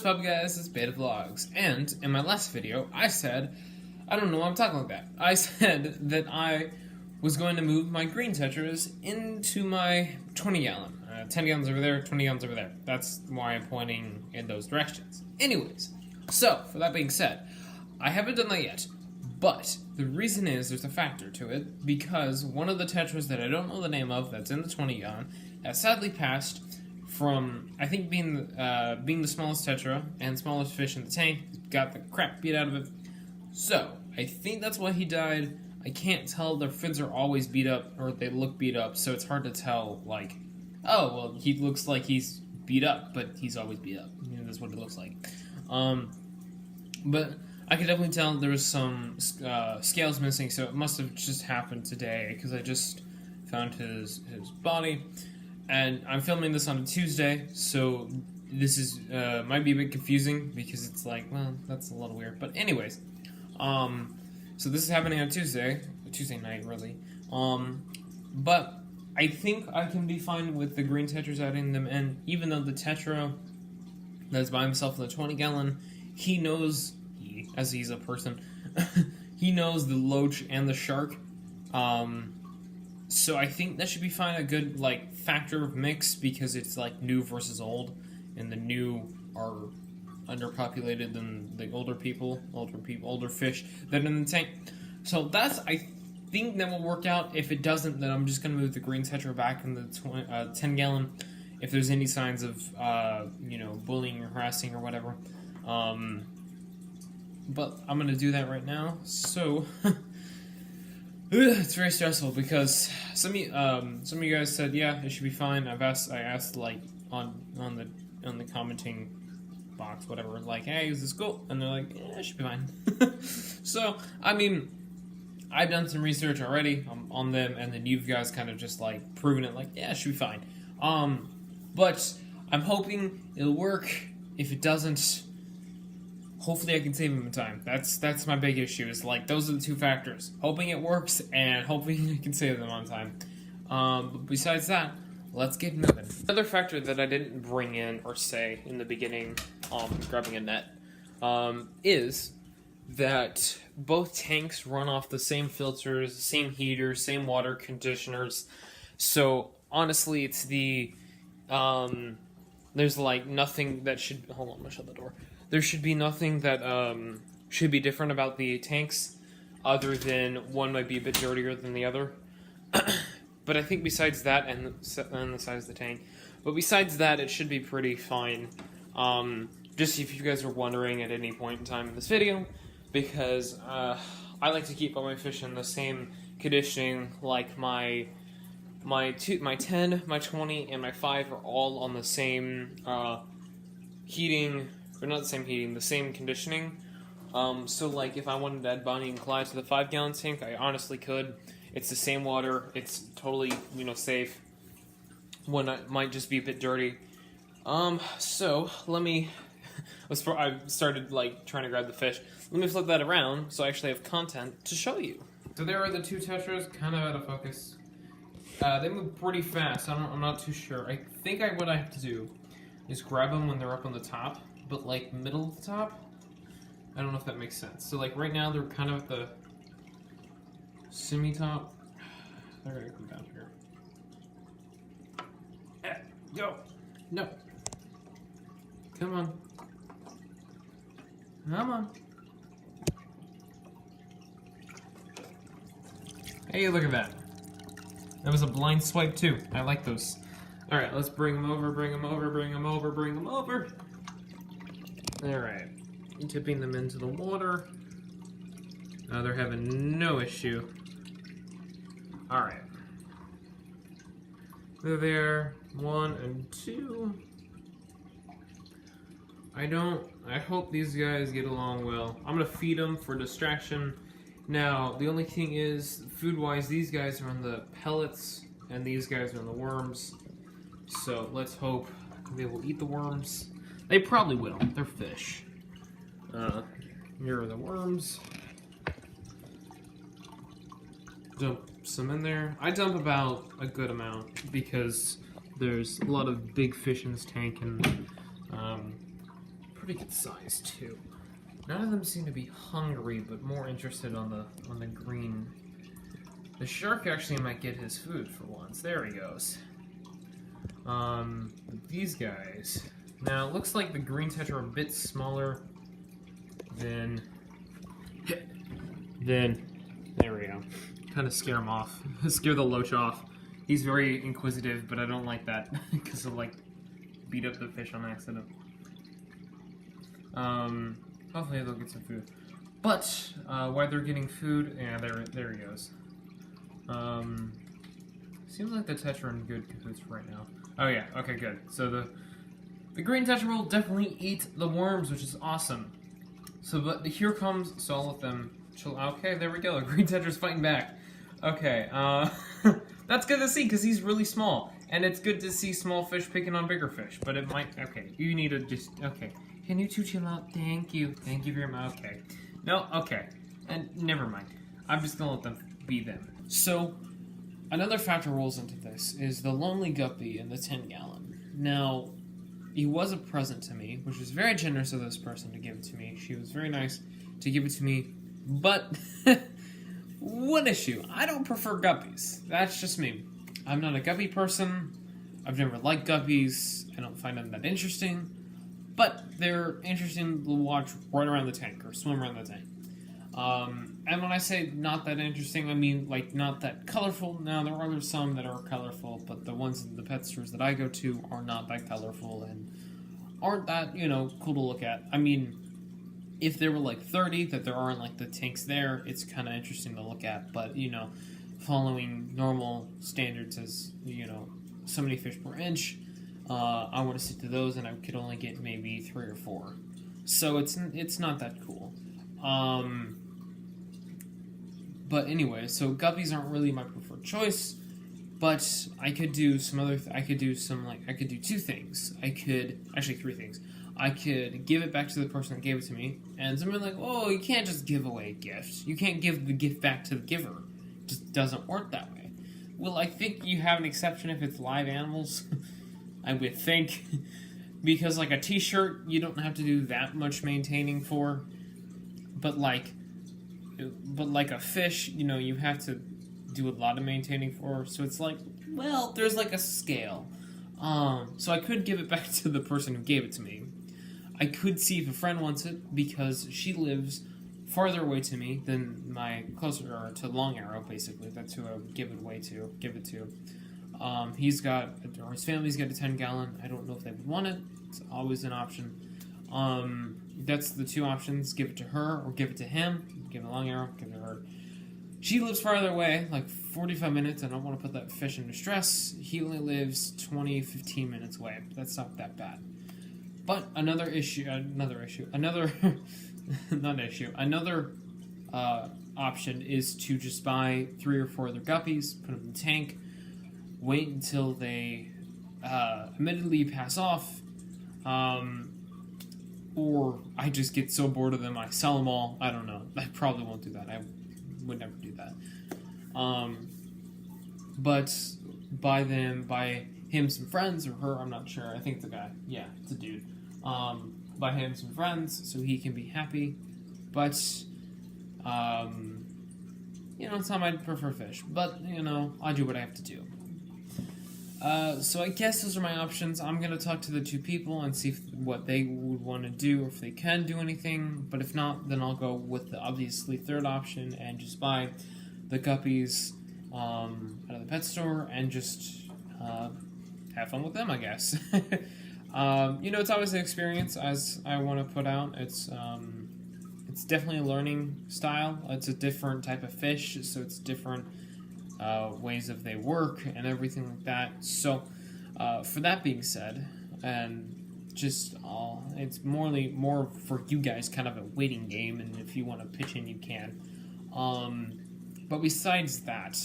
up, guys? It's Beta Vlogs, and in my last video, I said, I don't know why I'm talking like that. I said that I was going to move my green Tetras into my 20-gallon. 10 gallons over there, 20 gallons over there. That's why I'm pointing in those directions. Anyways, so, for that being said, I haven't done that yet, but the reason is there's a factor to it, because one of the Tetras that I don't know the name of, that's in the 20-gallon, has sadly passed from, I think, being the smallest Tetra and smallest fish in the tank, got the crap beat out of it. So, I think that's why he died. I can't tell, their fins are always beat up, or they look beat up, so it's hard to tell, like, oh, well, he looks like he's beat up, but he's always beat up. You know, that's what it looks like. But I could definitely tell there was some scales missing, so it must have just happened today, because I just found his body. And I'm filming this on a Tuesday, so this is might be a bit confusing, because it's like, well, that's a little weird. But anyways, so this is happening on Tuesday night, really. But I think I can be fine with the green Tetras adding them in, even though the Tetra that's by himself in the 20-gallon, he knows, as he's a person, he knows the loach and the shark. So I think that should be fine, a good, like, factor of mix, because it's, like, new versus old, and the new are underpopulated than the older fish that are in the tank. So that's, I think that will work out. If it doesn't, then I'm just going to move the green Tetra back in the 10-gallon, if there's any signs of, you know, bullying or harassing or whatever. But I'm going to do that right now, so... It's very stressful, because some of you guys said, yeah, it should be fine. I asked like on the commenting box, whatever, like, hey, is this cool? And they're like, yeah, it should be fine. So, I mean, I've done some research already on them, and then you guys kind of just like proven it, like, yeah, it should be fine. But I'm hoping it'll work. If it doesn't, hopefully I can save them in time. That's my big issue, is like, those are the two factors. Hoping it works, and hoping I can save them on time. But besides that, let's get moving. Another factor that I didn't bring in or say in the beginning, grabbing a net, is that both tanks run off the same filters, same heaters, same water conditioners. So, honestly, it's the, there's like nothing that should, hold on, I'm gonna shut the door. There should be nothing that should be different about the tanks, other than one might be a bit dirtier than the other. But I think besides that, and the size of the tank, but besides that, it should be pretty fine. Just if you guys are wondering at any point in time in this video, because I like to keep all my fish in the same conditioning, like my 10, my 20, and my 5 are all on the same heating. Or not the same heating, the same conditioning. So, like, if I wanted to add Bonnie and Clyde to the 5-gallon tank, I honestly could. It's the same water. It's totally, you know, safe. One might just be a bit dirty. So, let me... I started, like, trying to grab the fish. Let me flip that around, so I actually have content to show you. So there are the two Tetras, kind of out of focus. They move pretty fast. I'm not too sure. I think what I have to do is grab them when they're up on the top. But, like, middle of the top? I don't know if that makes sense. So, like, right now, they're kind of at the semi-top. They're gonna come down here. Go! No! Come on. Come on. Hey, look at that. That was a blind swipe, too. I like those. Alright, let's bring them over, bring them over, bring them over, bring them over. Alright, tipping them into the water. They're having no issue. Alright. They're there. 1 and 2. I hope these guys get along well. I'm gonna feed them for distraction. Now, the only thing is, food-wise, these guys are on the pellets, and these guys are on the worms. So, let's hope they will eat the worms. They probably will. They're fish. Here are the worms. Dump some in there. I dump about a good amount because there's a lot of big fish in this tank, and pretty good size too. None of them seem to be hungry, but more interested on the green. The shark actually might get his food for once. There he goes. These guys. Now, it looks like the green tetra are a bit smaller than... There we go. Kind of scare him off. Scare the loach off. He's very inquisitive, but I don't like that, because he'll, like, beat up the fish on accident. Hopefully they'll get some food. But, while they're getting food... Yeah, there he goes. Seems like the tetra are in good cahoots right now. Oh yeah, okay, good. So the green tetra will definitely eat the worms, which is awesome. So, but here comes, so I'll let them chill. Okay, there we go. The green tetra's fighting back. Okay, that's good to see because he's really small, and it's good to see small fish picking on bigger fish. But it might. Okay, you need to just. Okay, can you two chill out? Thank you very much. Okay, no, okay, and never mind. I'm just gonna let them be them. So, another factor rolls into this is the lonely guppy in the 10-gallon. Now, he was a present to me, which was very generous of this person to give it to me. She was very nice to give it to me, but one issue, I don't prefer guppies. That's just me. I'm not a guppy person. I've never liked guppies. I don't find them that interesting, but they're interesting to watch right around the tank or swim around the tank. And when I say not that interesting, I mean, like, not that colorful. Now, there are some that are colorful, but the ones in the pet stores that I go to are not that colorful and aren't that, cool to look at. I mean, if there were, like, 30 that there aren't, like, the tanks there, it's kind of interesting to look at. But, following normal standards as, so many fish per inch, I want to stick to those, and I could only get maybe 3 or 4. So it's not that cool. But anyway, so guppies aren't really my preferred choice, but I could do some other, I could do 2 things. Actually 3 things. I could give it back to the person that gave it to me, and somebody like, oh, you can't just give away a gift. You can't give the gift back to the giver. It just doesn't work that way. Well, I think you have an exception if it's live animals, I would think, because like a t-shirt, you don't have to do that much maintaining for, but like a fish, you have to do a lot of maintaining for, so it's like, well, there's like a scale. So I could give it back to the person who gave it to me. I could see if a friend wants it, because she lives farther away to me than my closer, or to Long Arrow, basically. That's who I would give it to. His family's got a 10-gallon. I don't know if they would want it. It's always an option. That's the 2 options. Give it to her or give it to him. Give it a Long Arrow, give it to her. She lives farther away, like 45 minutes. I don't want to put that fish in distress. He only lives 15 minutes away. That's not that bad. But another option is to just buy 3 or 4 other guppies, put them in the tank, wait until they admittedly pass off, or I just get so bored of them I sell them all. I don't know. I probably won't do that. I would never do that. But buy him some friends, or her, I'm not sure. I think it's a guy. Yeah, it's a dude. Buy him some friends so he can be happy. But, it's not my preferred fish. But, I do what I have to do. So I guess those are my options. I'm going to talk to the 2 people and see what they would want to do, or if they can do anything. But if not, then I'll go with the obviously 3rd option and just buy the guppies out of the pet store and just have fun with them, I guess. It's always an experience, as I want to put out. It's definitely a learning style. It's a different type of fish, so it's different ways of they work and everything like that. So, for that being said, and just it's more for you guys, kind of a waiting game, and if you want to pitch in, you can. But besides that,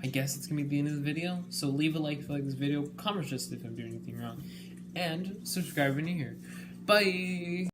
I guess it's gonna be the end of the video. So leave a like if you like this video, comment just if I'm doing anything wrong, and subscribe when you're here. Bye.